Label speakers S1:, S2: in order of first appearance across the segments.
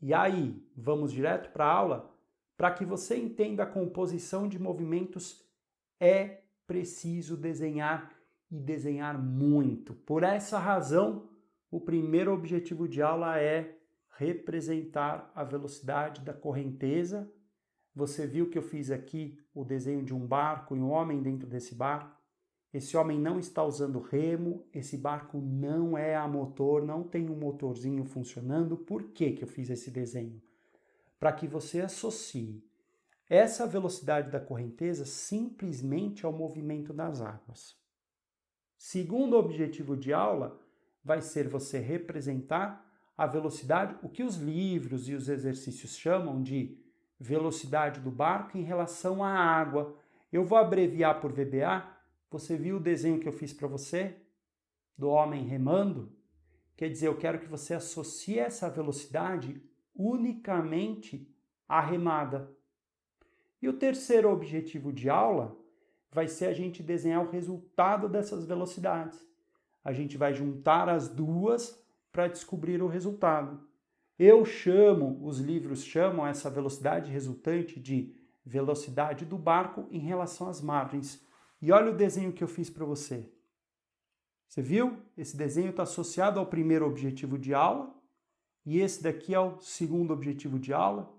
S1: E aí, vamos direto para a aula? Para que você entenda a composição de movimentos, é preciso desenhar e desenhar muito. Por essa razão, o primeiro objetivo de aula é representar a velocidade da correnteza. Você viu que eu fiz aqui o desenho de um barco e um homem dentro desse barco. Esse homem não está usando remo, esse barco não é a motor, não tem um motorzinho funcionando. Por que que eu fiz esse desenho? Para que você associe essa velocidade da correnteza simplesmente ao movimento das águas. Segundo objetivo de aula vai ser você representar a velocidade, o que os livros e os exercícios chamam de velocidade do barco em relação à água. Eu vou abreviar por VBA. Você viu o desenho que eu fiz para você? Do homem remando? Quer dizer, eu quero que você associe essa velocidade unicamente à remada. E o terceiro objetivo de aula vai ser a gente desenhar o resultado dessas velocidades. A gente vai juntar as duas para descobrir o resultado. Os livros chamam essa velocidade resultante de velocidade do barco em relação às margens. E olha o desenho que eu fiz para você. Você viu? Esse desenho está associado ao primeiro objetivo de aula e esse daqui é o segundo objetivo de aula.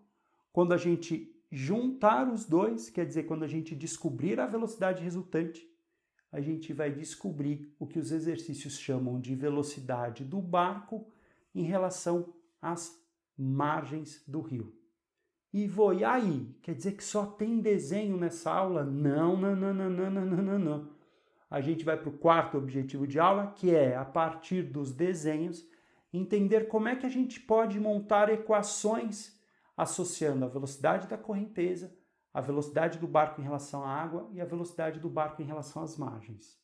S1: Quando a gente juntar os dois, quer dizer, quando a gente descobrir a velocidade resultante, a gente vai descobrir o que os exercícios chamam de velocidade do barco em relação às margens do rio. E aí? Quer dizer que só tem desenho nessa aula? Não. A gente vai para o quarto objetivo de aula, que é, a partir dos desenhos, entender como é que a gente pode montar equações associando a velocidade da correnteza, a velocidade do barco em relação à água e a velocidade do barco em relação às margens.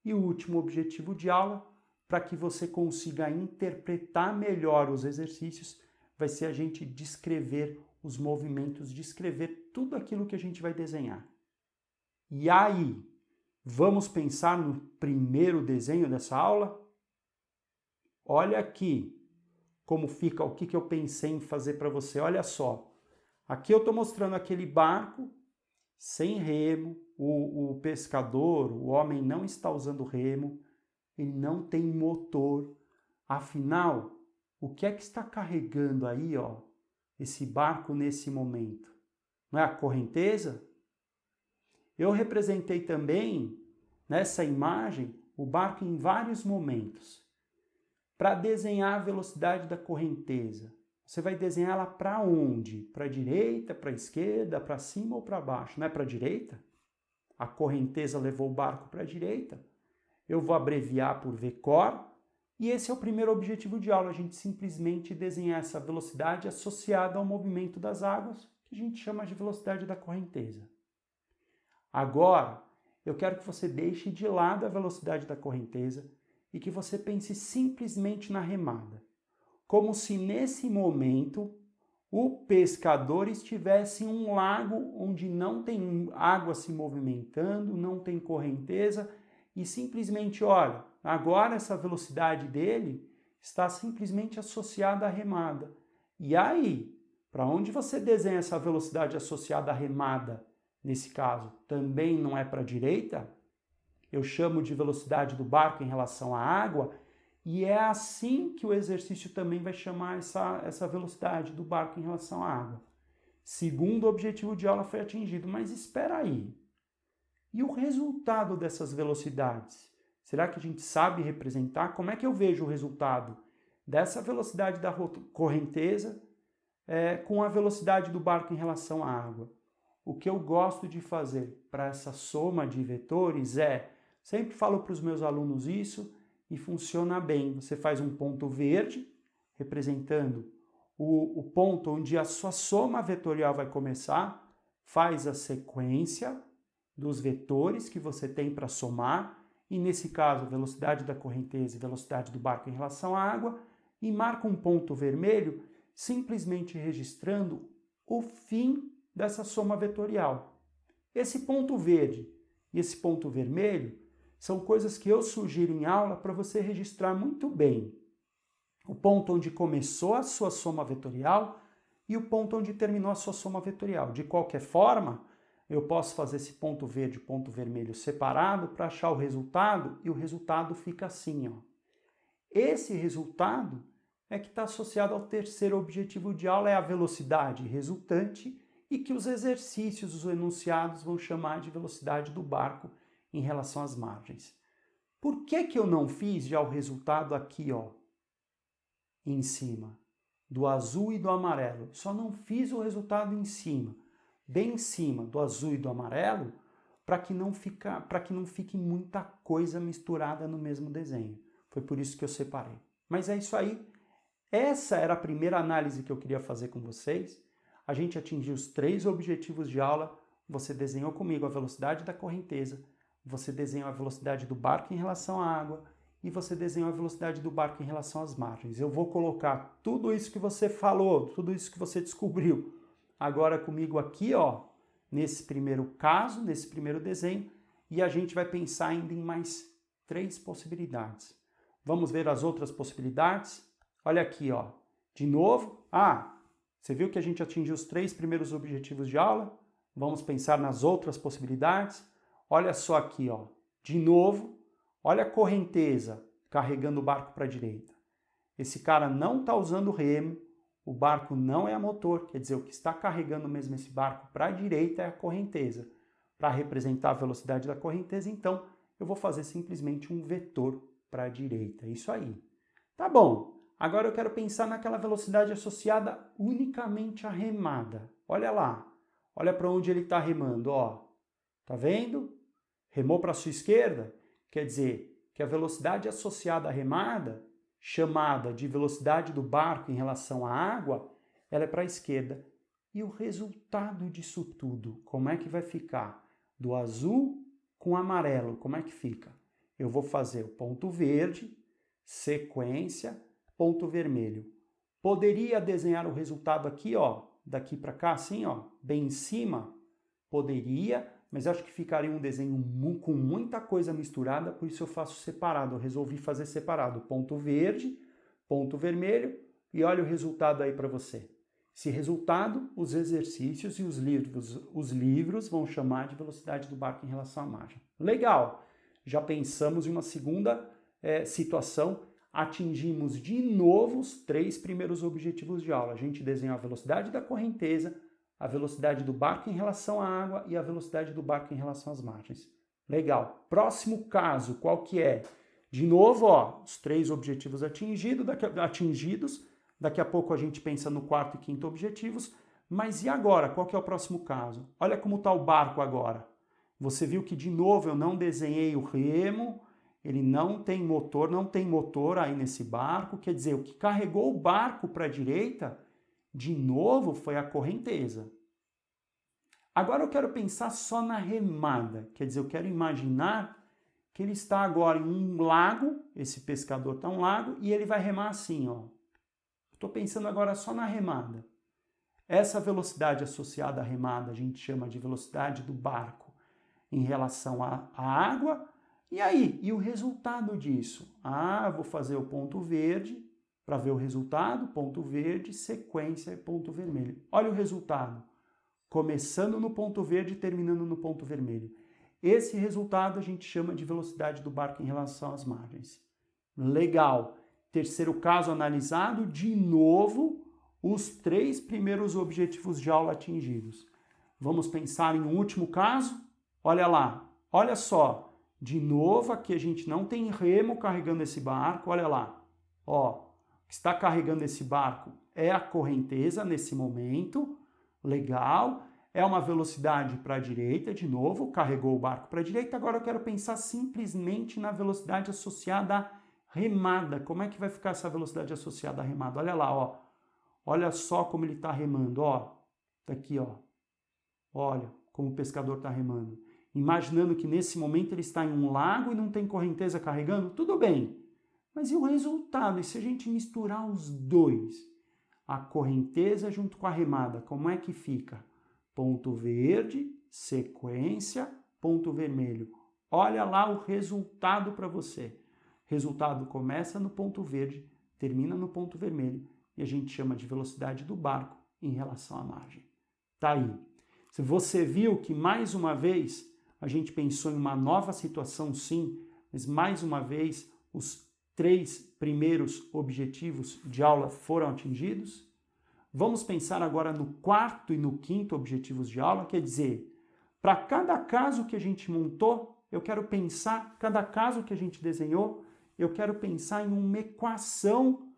S1: E o último objetivo de aula, para que você consiga interpretar melhor os exercícios, vai ser a gente descrever os movimentos, descrever tudo aquilo que a gente vai desenhar. E aí, vamos pensar no primeiro desenho dessa aula? Olha aqui como fica, o que eu pensei em fazer para você. Olha só, aqui eu estou mostrando aquele barco sem remo, o pescador, o homem não está usando remo, ele não tem motor. Afinal, o que é que está carregando aí, ó, esse barco nesse momento? Não é a correnteza? Eu representei também, nessa imagem, o barco em vários momentos. Para desenhar a velocidade da correnteza, você vai desenhar ela para onde? Para a direita, para a esquerda, para cima ou para baixo? Não é para a direita? A correnteza levou o barco para a direita. Eu vou abreviar por VCOR. E esse é o primeiro objetivo de aula, a gente simplesmente desenhar essa velocidade associada ao movimento das águas, que a gente chama de velocidade da correnteza. Agora, eu quero que você deixe de lado a velocidade da correnteza e que você pense simplesmente na remada. Como se nesse momento o pescador estivesse em um lago onde não tem água se movimentando, não tem correnteza e simplesmente, olha, agora essa velocidade dele está simplesmente associada à remada. E aí, para onde você desenha essa velocidade associada à remada? Nesse caso, também não é para a direita? Eu chamo de velocidade do barco em relação à água, e é assim que o exercício também vai chamar essa velocidade do barco em relação à água. Segundo objetivo de aula foi atingido, mas espera aí. E o resultado dessas velocidades? Será que a gente sabe representar? Como é que eu vejo o resultado dessa velocidade da correnteza com a velocidade do barco em relação à água? O que eu gosto de fazer para essa soma de vetores sempre falo para os meus alunos isso e funciona bem. Você faz um ponto verde, representando o ponto onde a sua soma vetorial vai começar, faz a sequência dos vetores que você tem para somar, e nesse caso, velocidade da correnteza e velocidade do barco em relação à água, e marca um ponto vermelho, simplesmente registrando o fim dessa soma vetorial. Esse ponto verde e esse ponto vermelho são coisas que eu sugiro em aula para você registrar muito bem. o ponto onde começou a sua soma vetorial e o ponto onde terminou a sua soma vetorial. De qualquer forma, eu posso fazer esse ponto verde e ponto vermelho separado para achar o resultado, e o resultado fica assim, ó. Esse resultado é que está associado ao terceiro objetivo de aula, é a velocidade resultante, e que os exercícios, os enunciados, vão chamar de velocidade do barco em relação às margens. Por que eu não fiz já o resultado aqui, ó, em cima, do azul e do amarelo? Só não fiz o resultado em cima, bem em cima do azul e do amarelo, para que não fique muita coisa misturada no mesmo desenho. Foi por isso que eu separei. Mas é isso aí. Essa era a primeira análise que eu queria fazer com vocês. A gente atingiu os 3 objetivos de aula. Você desenhou comigo a velocidade da correnteza, você desenhou a velocidade do barco em relação à água e você desenhou a velocidade do barco em relação às margens. Eu vou colocar tudo isso que você falou, tudo isso que você descobriu, agora comigo aqui, ó, nesse primeiro caso, nesse primeiro desenho, e a gente vai pensar ainda em mais 3 possibilidades. Vamos ver as outras possibilidades? Olha aqui, ó. De novo, você viu que a gente atingiu os 3 primeiros objetivos de aula? Vamos pensar nas outras possibilidades. Olha só aqui, ó. De novo, olha a correnteza carregando o barco para a direita. Esse cara não está usando remo, o barco não é a motor, quer dizer, o que está carregando mesmo esse barco para a direita é a correnteza. Para representar a velocidade da correnteza, então, eu vou fazer simplesmente um vetor para a direita. Isso aí. Tá bom. Agora eu quero pensar naquela velocidade associada unicamente à remada. Olha lá. Olha para onde ele está remando, ó. Tá vendo? Remou para a sua esquerda? Quer dizer que a velocidade associada à remada, chamada de velocidade do barco em relação à água, ela é para a esquerda. E o resultado disso tudo, como é que vai ficar? Do azul com amarelo, como é que fica? Eu vou fazer o ponto verde, sequência, ponto vermelho. Poderia desenhar o resultado aqui, ó, daqui para cá, assim, ó, bem em cima? Poderia, mas acho que ficaria um desenho com muita coisa misturada, por isso eu faço separado. Eu resolvi fazer separado. Ponto verde, ponto vermelho, e olha o resultado aí para você. Esse resultado, os exercícios e os livros vão chamar de velocidade do barco em relação à margem. Legal! Já pensamos em uma segunda situação. Atingimos de novo os 3 primeiros objetivos de aula. A gente desenhou a velocidade da correnteza, a velocidade do barco em relação à água e a velocidade do barco em relação às margens. Legal. Próximo caso, qual que é? De novo, ó, os 3 objetivos atingidos. Daqui a pouco a gente pensa no 4º e 5º objetivos. Mas e agora? Qual que é o próximo caso? Olha como está o barco agora. Você viu que, de novo, eu não desenhei o remo, ele não tem motor aí nesse barco, quer dizer, o que carregou o barco para a direita, de novo, foi a correnteza. Agora eu quero pensar só na remada, quer dizer, eu quero imaginar que ele está agora em um lago, esse pescador está em um lago, e ele vai remar assim, ó. Estou pensando agora só na remada. Essa velocidade associada à remada a gente chama de velocidade do barco em relação à água. E aí? E o resultado disso? Eu vou fazer o ponto verde para ver o resultado, ponto verde, sequência, ponto vermelho. Olha o resultado. Começando no ponto verde e terminando no ponto vermelho. Esse resultado a gente chama de velocidade do barco em relação às margens. Legal. Terceiro caso analisado, de novo, os 3 primeiros objetivos de aula atingidos. Vamos pensar em um último caso? Olha lá, olha só. De novo, aqui a gente não tem remo carregando esse barco, olha lá. Ó, o que está carregando esse barco é a correnteza nesse momento. Legal. É uma velocidade para a direita, de novo, carregou o barco para a direita. Agora eu quero pensar simplesmente na velocidade associada à remada. Como é que vai ficar essa velocidade associada à remada? Olha lá, ó. Olha só como ele está remando, ó. Tá aqui, ó. Olha como o pescador está remando. Imaginando que nesse momento ele está em um lago e não tem correnteza carregando, tudo bem. Mas e o resultado? E se a gente misturar os dois? A correnteza junto com a remada, como é que fica? Ponto verde, sequência, ponto vermelho. Olha lá o resultado para você. Resultado começa no ponto verde, termina no ponto vermelho e a gente chama de velocidade do barco em relação à margem. Tá aí. Se você viu que mais uma vez a gente pensou em uma nova situação, sim, mas mais uma vez os 3 primeiros objetivos de aula foram atingidos. Vamos pensar agora no 4º e no 5º objetivos de aula, quer dizer, para cada caso que a gente montou, eu quero pensar, cada caso que a gente desenhou, eu quero pensar em uma equação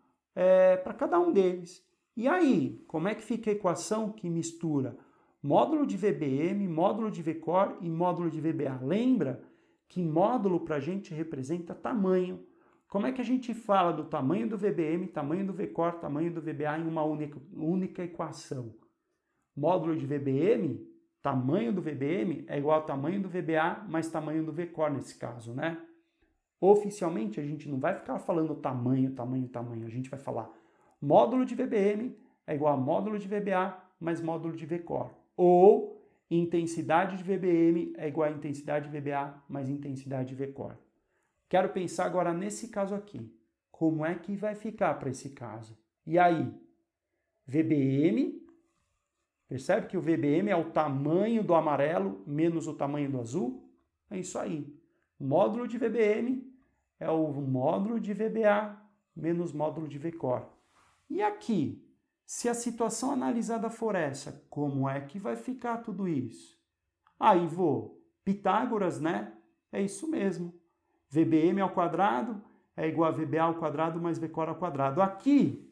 S1: para cada um deles. E aí, como é que fica a equação que mistura módulo de VBM, módulo de VCore e módulo de VBA? Lembra que módulo para a gente representa tamanho. Como é que a gente fala do tamanho do VBM, tamanho do VCore, tamanho do VBA em uma única equação? Módulo de VBM, tamanho do VBM é igual ao tamanho do VBA mais tamanho do VCore nesse caso, né? Oficialmente, a gente não vai ficar falando tamanho. A gente vai falar módulo de VBM é igual a módulo de VBA mais módulo de VCore. Ou intensidade de VBM é igual a intensidade de VBA mais intensidade de VCore. Quero pensar agora nesse caso aqui. Como é que vai ficar para esse caso? E aí? VBM, percebe que o VBM é o tamanho do amarelo menos o tamanho do azul? É isso aí. Módulo de VBM é o módulo de VBA menos módulo de VCore. E aqui? Se a situação analisada for essa, como é que vai ficar tudo isso? Aí vou, Pitágoras, né? É isso mesmo. VBM ao quadrado é igual a VBA ao quadrado mais VCore ao quadrado. Aqui,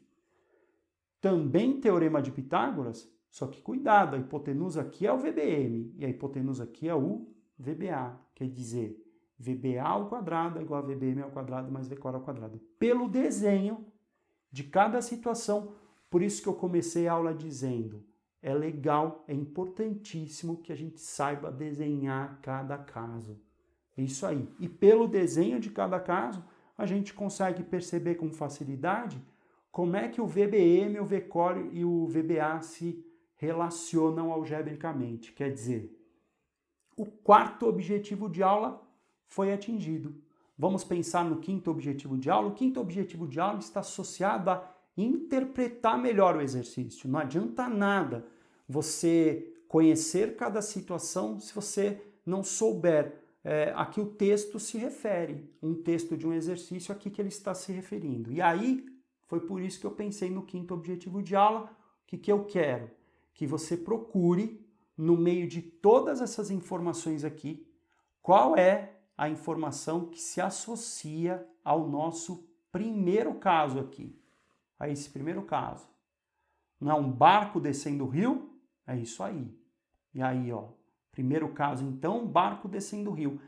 S1: também teorema de Pitágoras, só que cuidado, a hipotenusa aqui é o VBM e a hipotenusa aqui é o VBA. Quer dizer, VBA ao quadrado é igual a VBM ao quadrado mais VCore ao quadrado. Pelo desenho de cada situação. Por isso que eu comecei a aula dizendo, é legal, é importantíssimo que a gente saiba desenhar cada caso. É isso aí. E pelo desenho de cada caso, a gente consegue perceber com facilidade como é que o VBM, o VCore e o VBA se relacionam algebricamente. Quer dizer, o 4º objetivo de aula foi atingido. Vamos pensar no 5º objetivo de aula. O 5º objetivo de aula está associado a interpretar melhor o exercício. Não adianta nada você conhecer cada situação se você não souber a que o texto se refere. Um texto de um exercício a que ele está se referindo. E aí, foi por isso que eu pensei no 5º objetivo de aula. O que eu quero? Que você procure, no meio de todas essas informações aqui, qual é a informação que se associa ao nosso primeiro caso aqui. A esse primeiro caso. Não é um barco descendo o rio? É isso aí. E aí, ó, primeiro caso, então, barco descendo o rio.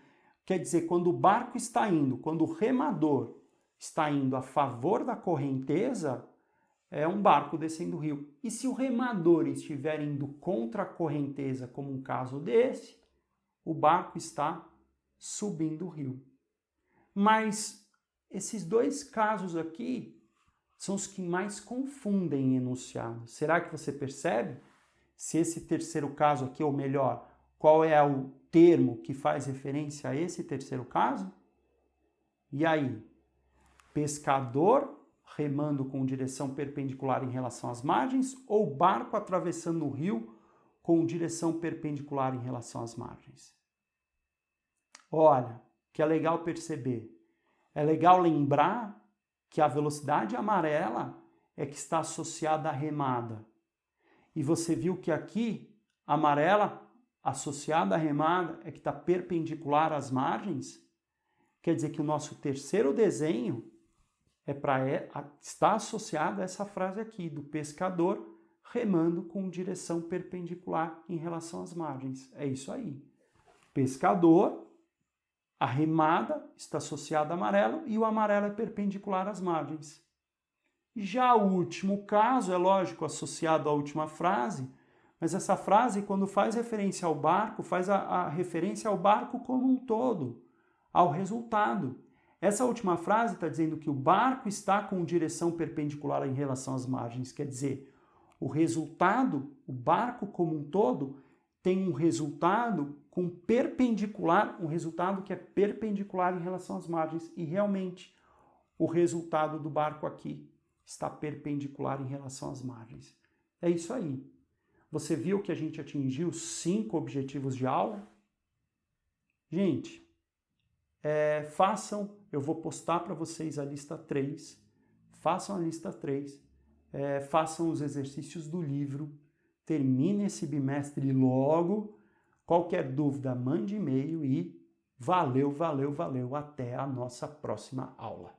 S1: Quer dizer, quando o barco está indo, quando o remador está indo a favor da correnteza, é um barco descendo o rio. E se o remador estiver indo contra a correnteza, como um caso desse, o barco está subindo o rio. Mas esses 2 casos aqui são os que mais confundem em enunciado. Será que você percebe se esse terceiro caso aqui, ou melhor, qual é o termo que faz referência a esse terceiro caso? E aí? Pescador remando com direção perpendicular em relação às margens ou barco atravessando o rio com direção perpendicular em relação às margens? Olha, que é legal perceber. É legal lembrar que a velocidade amarela é que está associada à remada. E você viu que aqui, a amarela associada à remada é que está perpendicular às margens? Quer dizer que o nosso terceiro desenho está associado a essa frase aqui, do pescador remando com direção perpendicular em relação às margens. É isso aí. Pescador, a remada está associada ao amarelo e o amarelo é perpendicular às margens. Já o último caso, é lógico, associado à última frase, mas essa frase, quando faz referência ao barco, faz a referência ao barco como um todo, ao resultado. Essa última frase está dizendo que o barco está com direção perpendicular em relação às margens, quer dizer, o resultado, o barco como um todo, tem um resultado com perpendicular, um resultado que é perpendicular em relação às margens. E realmente, o resultado do barco aqui está perpendicular em relação às margens. É isso aí. Você viu que a gente atingiu 5 objetivos de aula? Gente, façam, eu vou postar para vocês a lista 3, façam a lista 3, façam os exercícios do livro, termine esse bimestre logo. Qualquer dúvida, mande e-mail e valeu, valeu, valeu. Até a nossa próxima aula.